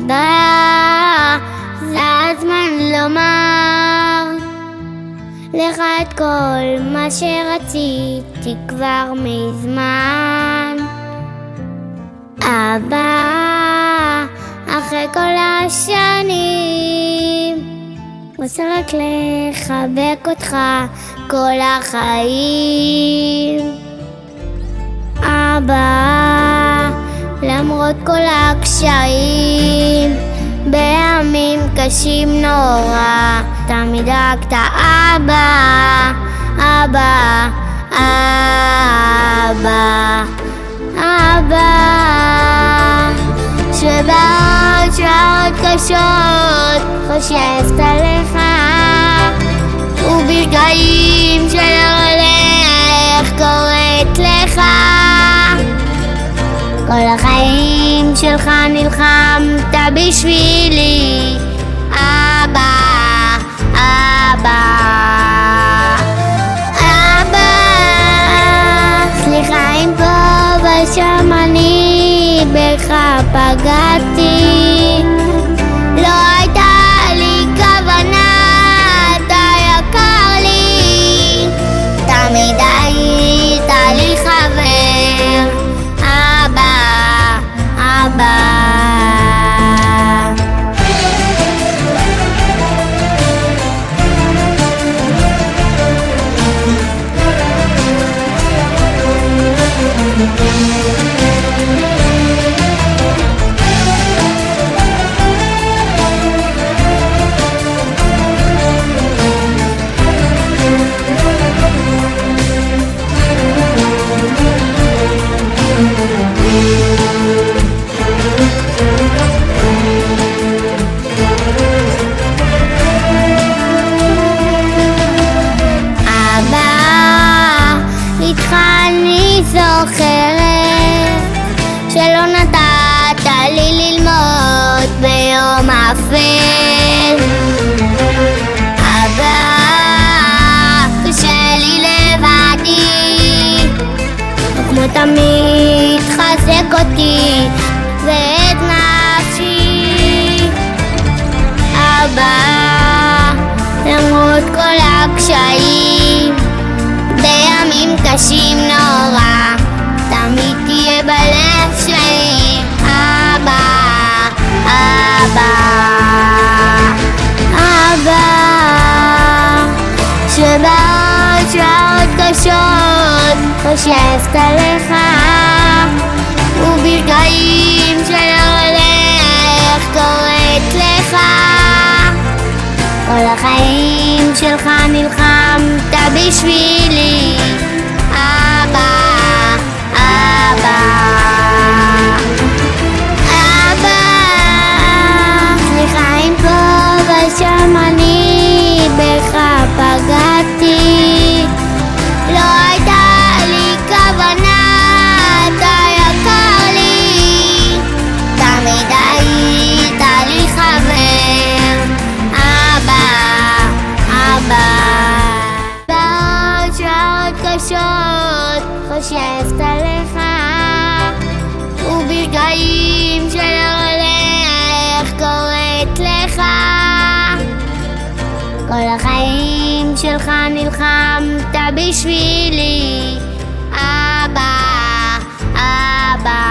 אבא, זה הזמן לומר לך את כל מה שרציתי כבר מזמן. אבא, אחרי כל השנים רוצה רק לחבק אותך כל החיים. אבא, למרות כל הקשיים, בימים קשים נורא, תמיד דאגת. אבא, אבא, אבא, אבא, שבעוד שעות קשות חושבת עליך, וברגעים שלא הולך קוראת לך. כל החיים שלך נלחמת בשבילי. אבא, אבא, אבא, סליחה אם פה ושם אני בך פגעתי, לא הייתה לי כוונה, אתה יקר לי, תמיד היית לי חבר. אבא, אבא, זוכרת שלא נתת לי ללמוד ביום אפל. אבא, קשה לי לבדי, כמו תמיד חזק אותי ואת נפשי. אבא, למרות כל הקשיים, בימים קשים נורא, תמיד תהיה בלב שלי. אבא, אבא, אבא, שבעוד שעות קשות חושבת עליך, וברגעים שלא הולך קוראת לך. כל החיים שלך נלחמת בשבילי. אבא, אבא, אבא, סליחה אם פה ושם אני בך פגעתי, לא הייתה לי כוונה, אתה יקר לי, תמיד היית לי חבר. אבא, אבא, בעוד שעות קשות חושבת עליך, וברגעים שלא הולך קוראת לך. כל החיים שלך נלחמת בשבילי. אבא, אבא,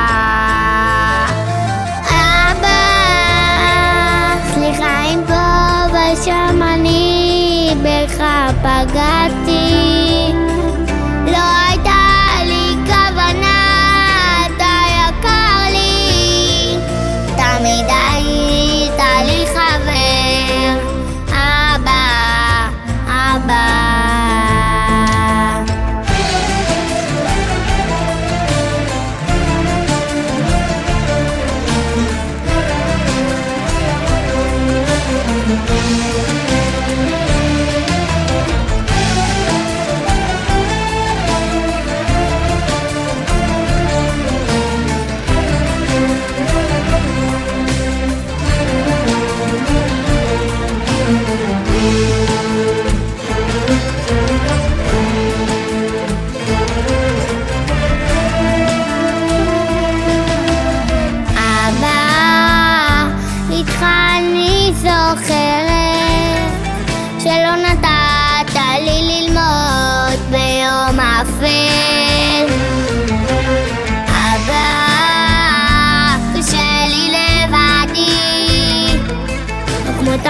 אבא, סליחה אם פה ושם אני בך פגעתי, לא הייתה לי כוונה, אתה יקר לי, תמיד היית לי חבר. אבא, אבא,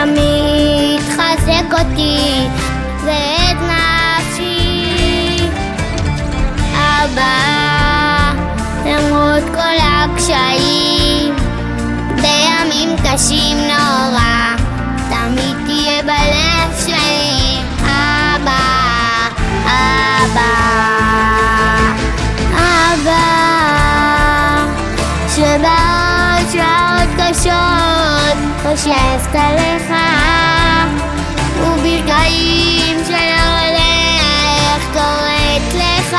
תמיד חזק אותי ואת נפשי. אבא, למרות כל הקשיים, בימים קשים נורא, תמיד תהיה בלב שלי. אבא, אבא, אבא, שבעוד שעות קשות חושבת עליך, וברגעים שלא הולך קוראת לך.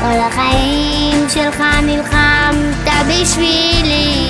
כל החיים שלך נלחמת בשבילי,